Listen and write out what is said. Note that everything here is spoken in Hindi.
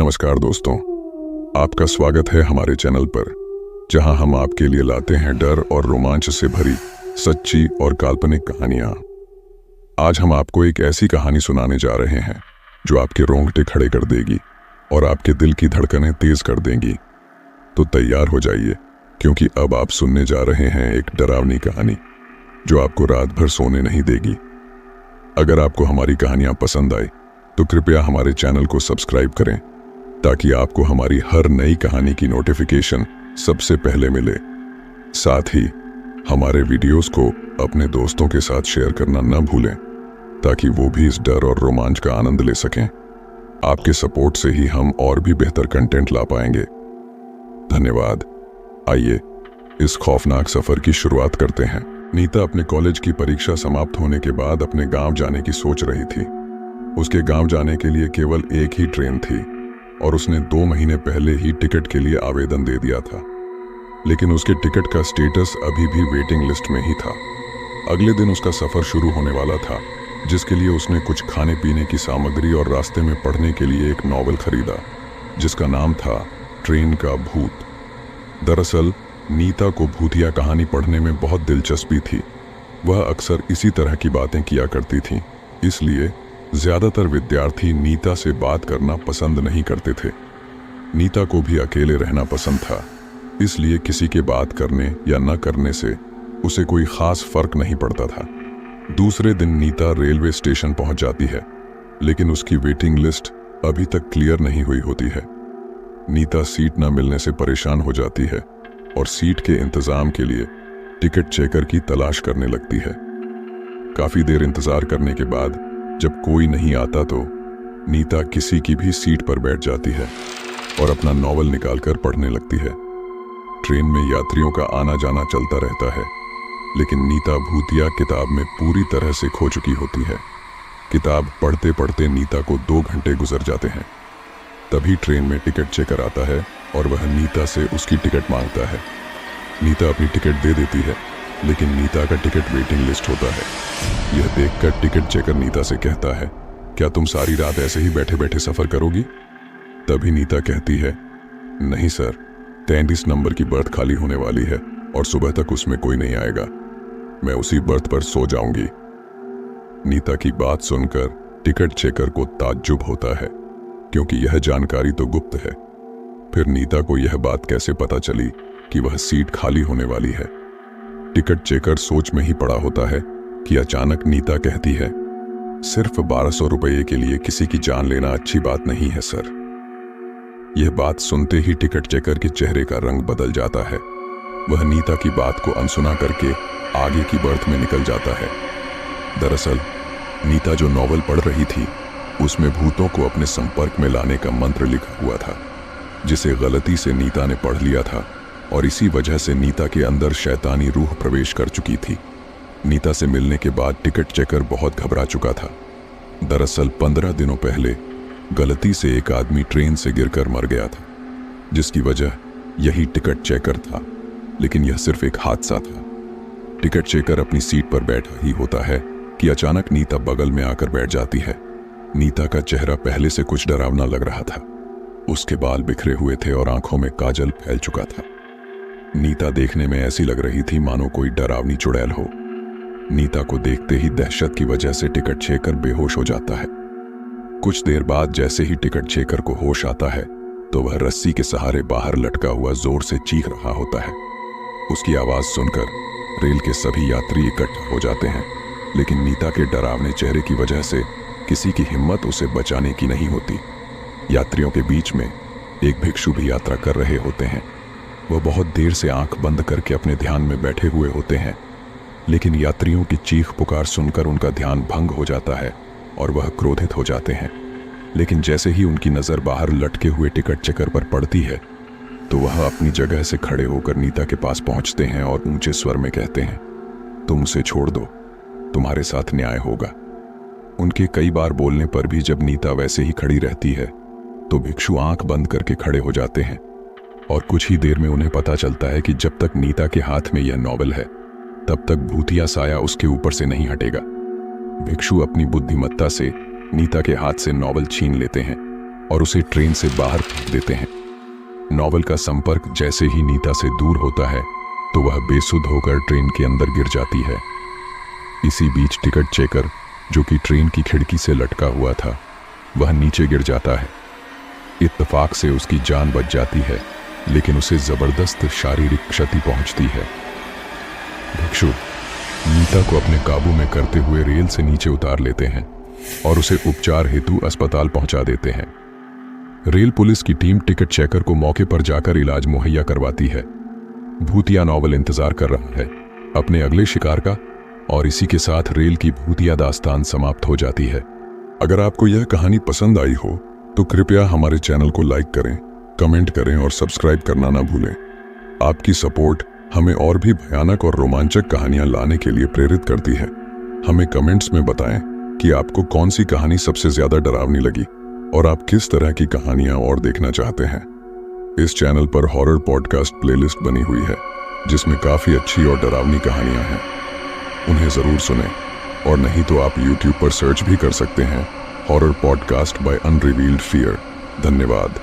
नमस्कार दोस्तों, आपका स्वागत है हमारे चैनल पर, जहां हम आपके लिए लाते हैं डर और रोमांच से भरी सच्ची और काल्पनिक कहानियां। आज हम आपको एक ऐसी कहानी सुनाने जा रहे हैं जो आपके रोंगटे खड़े कर देगी और आपके दिल की धड़कनें तेज कर देंगी। तो तैयार हो जाइए, क्योंकि अब आप सुनने जा रहे हैं एक डरावनी कहानी जो आपको रात भर सोने नहीं देगी। अगर आपको हमारी कहानियां पसंद आए तो कृपया हमारे चैनल को सब्सक्राइब करें, ताकि आपको हमारी हर नई कहानी की नोटिफिकेशन सबसे पहले मिले। साथ ही हमारे वीडियोस को अपने दोस्तों के साथ शेयर करना न भूलें, ताकि वो भी इस डर और रोमांच का आनंद ले सकें। आपके सपोर्ट से ही हम और भी बेहतर कंटेंट ला पाएंगे। धन्यवाद। आइए इस खौफनाक सफर की शुरुआत करते हैं। नीता अपने कॉलेज की परीक्षा समाप्त होने के बाद अपने गांव जाने की सोच रही थी। उसके गांव जाने के लिए केवल एक ही ट्रेन थी और उसने 2 महीने पहले ही टिकट के लिए आवेदन दे दिया था, लेकिन उसके टिकट का स्टेटस अभी भी वेटिंग लिस्ट में ही था। अगले दिन उसका सफर शुरू होने वाला था, जिसके लिए उसने कुछ खाने पीने की सामग्री और रास्ते में पढ़ने के लिए एक नॉवल खरीदा, जिसका नाम था ट्रेन का भूत। दरअसल नीता को भूतिया कहानी पढ़ने में बहुत दिलचस्पी थी। वह अक्सर इसी तरह की बातें किया करती थी, इसलिए ज्यादातर विद्यार्थी नीता से बात करना पसंद नहीं करते थे। नीता को भी अकेले रहना पसंद था, इसलिए किसी के बात करने या न करने से उसे कोई खास फर्क नहीं पड़ता था। दूसरे दिन नीता रेलवे स्टेशन पहुंच जाती है, लेकिन उसकी वेटिंग लिस्ट अभी तक क्लियर नहीं हुई होती है। नीता सीट न मिलने से परेशान हो जाती है और सीट के इंतजाम के लिए टिकट चेकर की तलाश करने लगती है। काफी देर इंतजार करने के बाद जब कोई नहीं आता तो नीता किसी की भी सीट पर बैठ जाती है और अपना नॉवल निकालकर पढ़ने लगती है। ट्रेन में यात्रियों का आना जाना चलता रहता है, लेकिन नीता भूतिया किताब में पूरी तरह से खो चुकी होती है। किताब पढ़ते पढ़ते नीता को 2 घंटे गुजर जाते हैं। तभी ट्रेन में टिकट चेकर आता है और वह नीता से उसकी टिकट मांगता है। नीता अपनी टिकट दे देती है, लेकिन नीता का टिकट वेटिंग लिस्ट होता है। यह देखकर टिकट चेकर नीता से कहता है, क्या तुम सारी रात ऐसे ही बैठे बैठे सफर करोगी? तभी नीता कहती है, नहीं सर, 33 नंबर की बर्थ खाली होने वाली है और सुबह तक उसमें कोई नहीं आएगा। मैं उसी बर्थ पर सो जाऊंगी। नीता की बात सुनकर टिकट चेकर को ताज्जुब होता है, क्योंकि यह जानकारी तो गुप्त है। फिर नीता को यह बात कैसे पता चली कि वह सीट खाली होने वाली है? टिकट चेकर सोच में ही पड़ा होता है कि अचानक नीता कहती है, सिर्फ 1200 रुपये के लिए किसी की जान लेना अच्छी बात नहीं है सर। यह बात सुनते ही टिकट चेकर के चेहरे का रंग बदल जाता है। वह नीता की बात को अनसुना करके आगे की बर्थ में निकल जाता है। दरअसल नीता जो नॉवल पढ़ रही थी, उसमें भूतों को अपने संपर्क में लाने का मंत्र लिखा हुआ था, जिसे गलती से नीता ने पढ़ लिया था और इसी वजह से नीता के अंदर शैतानी रूह प्रवेश कर चुकी थी। नीता से मिलने के बाद टिकट चेकर बहुत घबरा चुका था। दरअसल 15 दिनों पहले गलती से एक आदमी ट्रेन से गिरकर मर गया था, जिसकी वजह यही टिकट चेकर था, लेकिन यह सिर्फ एक हादसा था। टिकट चेकर अपनी सीट पर बैठा ही होता है कि अचानक नीता बगल में आकर बैठ जाती है। नीता का चेहरा पहले से कुछ डरावना लग रहा था। उसके बाल बिखरे हुए थे और आंखों में काजल फैल चुका था। नीता देखने में ऐसी लग रही थी मानो कोई डरावनी चुड़ैल हो। नीता को देखते ही दहशत की वजह से टिकट चेकर बेहोश हो जाता है। कुछ देर बाद जैसे ही टिकट चेकर को होश आता है, तो वह रस्सी के सहारे बाहर लटका हुआ जोर से चीख रहा होता है। उसकी आवाज सुनकर रेल के सभी यात्री इकट्ठा हो जाते हैं, लेकिन नीता के डरावने चेहरे की वजह से किसी की हिम्मत उसे बचाने की नहीं होती। यात्रियों के बीच में एक भिक्षु भी यात्रा कर रहे होते हैं। वह बहुत देर से आंख बंद करके अपने ध्यान में बैठे हुए होते हैं, लेकिन यात्रियों की चीख पुकार सुनकर उनका ध्यान भंग हो जाता है और वह क्रोधित हो जाते हैं। लेकिन जैसे ही उनकी नज़र बाहर लटके हुए टिकट चेकर पर पड़ती है, तो वह अपनी जगह से खड़े होकर नीता के पास पहुंचते हैं और ऊंचे स्वर में कहते हैं, तुम उसे छोड़ दो, तुम्हारे साथ न्याय होगा। उनके कई बार बोलने पर भी जब नीता वैसे ही खड़ी रहती है, तो भिक्षु आंख बंद करके खड़े हो जाते हैं और कुछ ही देर में उन्हें पता चलता है कि जब तक नीता के हाथ में यह नॉवल है, तब तक भूतिया साया उसके ऊपर से नहीं हटेगा। भिक्षु अपनी बुद्धिमत्ता से नीता के हाथ से नॉवल छीन लेते हैं और उसे ट्रेन से बाहर फेंक देते हैं। नॉवल का संपर्क जैसे ही नीता से दूर होता है तो वह बेसुध होकर ट्रेन के अंदर गिर जाती है। इसी बीच टिकट चेकर, जो कि ट्रेन की खिड़की से लटका हुआ था, वह नीचे गिर जाता है। इत्तेफाक से उसकी जान बच जाती है, लेकिन उसे जबरदस्त शारीरिक क्षति पहुंचती है। भिक्षु नीता को अपने काबू में करते हुए रेल से नीचे उतार लेते हैं और उसे उपचार हेतु अस्पताल पहुंचा देते हैं। रेल पुलिस की टीम टिकट चेकर को मौके पर जाकर इलाज मुहैया करवाती है। भूतिया नॉवल इंतजार कर रहा है अपने अगले शिकार का, और इसी के साथ रेल की भूतिया दास्तान समाप्त हो जाती है। अगर आपको यह कहानी पसंद आई हो तो कृपया हमारे चैनल को लाइक करें, कमेंट करें और सब्सक्राइब करना ना भूलें। आपकी सपोर्ट हमें और भी भयानक और रोमांचक कहानियां लाने के लिए प्रेरित करती है। हमें कमेंट्स में बताएं कि आपको कौन सी कहानी सबसे ज्यादा डरावनी लगी और आप किस तरह की कहानियां और देखना चाहते हैं। इस चैनल पर हॉरर पॉडकास्ट प्लेलिस्ट बनी हुई है जिसमें काफी अच्छी और डरावनी कहानियां हैं। उन्हें जरूर सुनें, और नहीं तो आप YouTube पर सर्च भी कर सकते हैं horror podcast by Unrevealed Fear. धन्यवाद।